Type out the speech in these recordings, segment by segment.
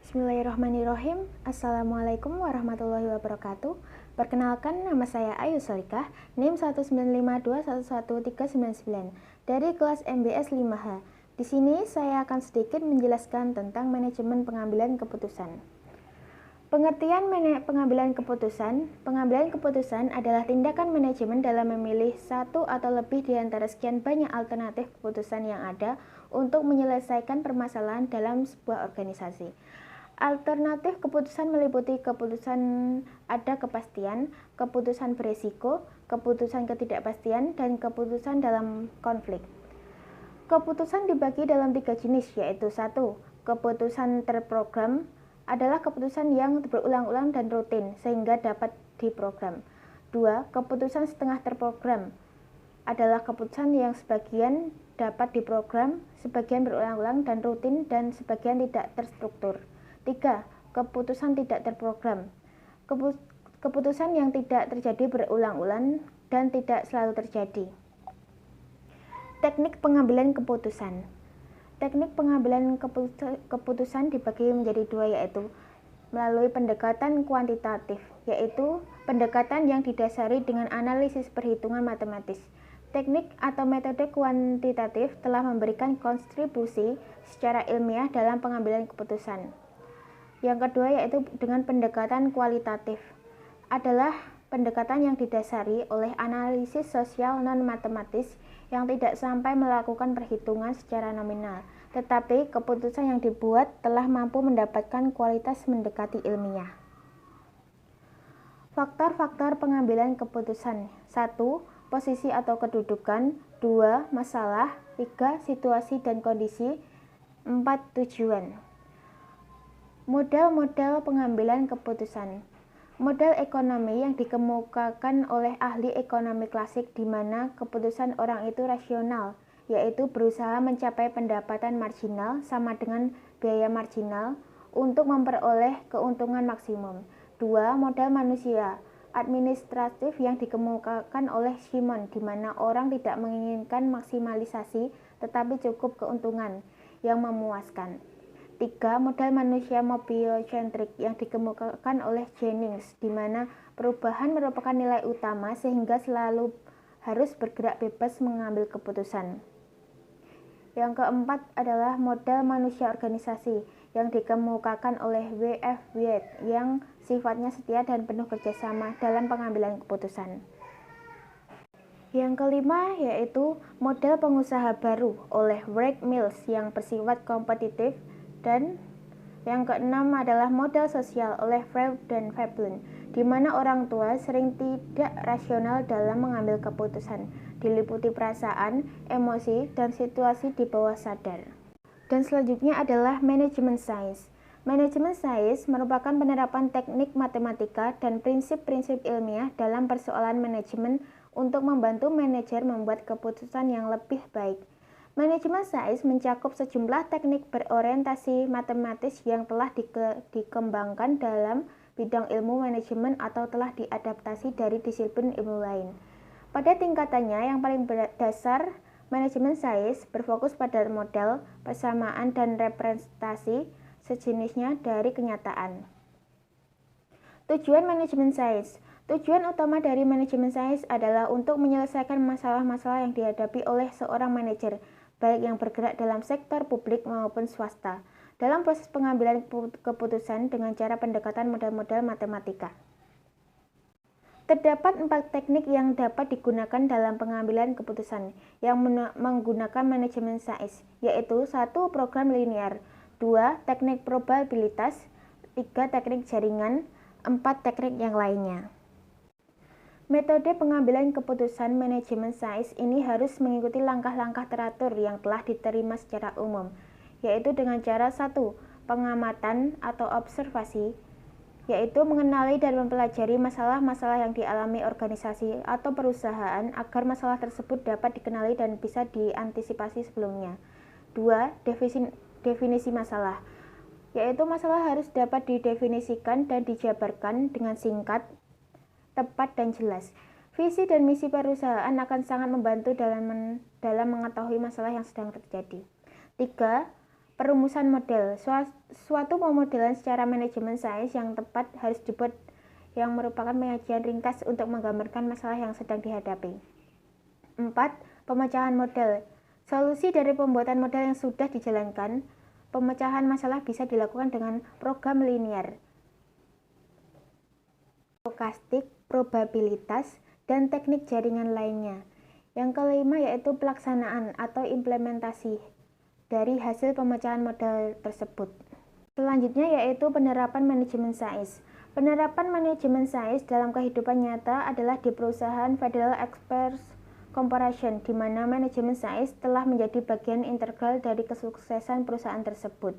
Bismillahirrahmanirrahim. Assalamualaikum warahmatullahi wabarakatuh. Perkenalkan, nama saya Ayu Salikah, NIM 195211399 dari kelas MBS 5H. Di sini saya akan sedikit menjelaskan tentang manajemen pengambilan keputusan. Pengertian pengambilan keputusan. Pengambilan keputusan adalah tindakan manajemen dalam memilih satu atau lebih di antara sekian banyak alternatif keputusan yang ada untuk menyelesaikan permasalahan dalam sebuah organisasi. Alternatif keputusan meliputi keputusan ada kepastian, keputusan beresiko, keputusan ketidakpastian, dan keputusan dalam konflik. Keputusan dibagi dalam 3 jenis, yaitu 1. Keputusan terprogram adalah keputusan yang berulang-ulang dan rutin sehingga dapat diprogram. 2. Keputusan setengah terprogram adalah keputusan yang sebagian dapat diprogram, sebagian berulang-ulang dan rutin, dan sebagian tidak terstruktur. 3. Keputusan tidak terprogram. Keputusan yang tidak terjadi berulang-ulang dan tidak selalu terjadi. Teknik pengambilan keputusan. Teknik pengambilan keputusan dibagi menjadi 2, yaitu melalui pendekatan kuantitatif, yaitu pendekatan yang didasari dengan analisis perhitungan matematis. Teknik atau metode kuantitatif telah memberikan kontribusi secara ilmiah dalam pengambilan keputusan. Yang kedua, yaitu dengan pendekatan kualitatif, adalah pendekatan yang didasari oleh analisis sosial non-matematis yang tidak sampai melakukan perhitungan secara nominal, tetapi keputusan yang dibuat telah mampu mendapatkan kualitas mendekati ilmiah. Faktor-faktor pengambilan keputusan. 1. Posisi atau kedudukan. 2. Masalah. 3. Situasi dan kondisi. 4. Tujuan. Model-model pengambilan keputusan. Model ekonomi yang dikemukakan oleh ahli ekonomi klasik di mana keputusan orang itu rasional, yaitu berusaha mencapai pendapatan marginal sama dengan biaya marginal untuk memperoleh keuntungan maksimum. 2. Model manusia administratif yang dikemukakan oleh Simon di mana orang tidak menginginkan maksimalisasi tetapi cukup keuntungan yang memuaskan. 3. Model manusia mobiocentrik yang dikemukakan oleh Jennings di mana perubahan merupakan nilai utama sehingga selalu harus bergerak bebas mengambil keputusan. Yang keempat adalah model manusia organisasi yang dikemukakan oleh W.F. Wyatt yang sifatnya setia dan penuh kerjasama dalam pengambilan keputusan. Yang kelima yaitu model pengusaha baru oleh Wright Mills yang bersifat kompetitif, dan yang keenam adalah model sosial oleh Freud dan Veblen di mana orang tua sering tidak rasional dalam mengambil keputusan, diliputi perasaan, emosi, dan situasi di bawah sadar. Dan selanjutnya adalah manajemen science. Manajemen science merupakan penerapan teknik matematika dan prinsip-prinsip ilmiah dalam persoalan manajemen untuk membantu manajer membuat keputusan yang lebih baik. Manajemen sains mencakup sejumlah teknik berorientasi matematis yang telah dikembangkan dalam bidang ilmu manajemen atau telah diadaptasi dari disiplin ilmu lain. Pada tingkatannya yang paling dasar, manajemen sains berfokus pada model, persamaan, dan representasi sejenisnya dari kenyataan. Tujuan manajemen sains. Tujuan utama dari manajemen sains adalah untuk menyelesaikan masalah-masalah yang dihadapi oleh seorang manajer, baik yang bergerak dalam sektor publik maupun swasta, dalam proses pengambilan keputusan dengan cara pendekatan model-model matematika. Terdapat 4 teknik yang dapat digunakan dalam pengambilan keputusan yang menggunakan manajemen sains, yaitu 1. Program linear, 2. Teknik probabilitas, 3. Teknik jaringan, 4. Teknik yang lainnya. Metode pengambilan keputusan manajemen sains ini harus mengikuti langkah-langkah teratur yang telah diterima secara umum, yaitu dengan cara 1. Pengamatan atau observasi, yaitu mengenali dan mempelajari masalah-masalah yang dialami organisasi atau perusahaan agar masalah tersebut dapat dikenali dan bisa diantisipasi sebelumnya. 2. Definisi masalah, yaitu masalah harus dapat didefinisikan dan dijabarkan dengan singkat, tepat, dan jelas. Visi dan misi perusahaan akan sangat membantu dalam mengetahui masalah yang sedang terjadi. 3. Perumusan model. Suatu pemodelan secara manajemen sains yang tepat harus dibuat yang merupakan penyajian ringkas untuk menggambarkan masalah yang sedang dihadapi. 4. Pemecahan model. Solusi dari pembuatan model yang sudah dijalankan. Pemecahan masalah bisa dilakukan dengan program linear, stokastik, probabilitas, dan teknik jaringan lainnya. Yang kelima yaitu pelaksanaan atau implementasi dari hasil pemecahan model tersebut. Selanjutnya yaitu penerapan manajemen sains. Penerapan manajemen sains dalam kehidupan nyata adalah di perusahaan Federal Express Corporation, di mana manajemen sains telah menjadi bagian integral dari kesuksesan perusahaan tersebut.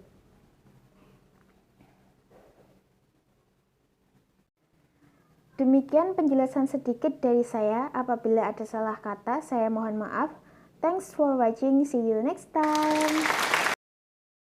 Demikian penjelasan sedikit dari saya. Apabila ada salah kata, saya mohon maaf. Thanks for watching. See you next time.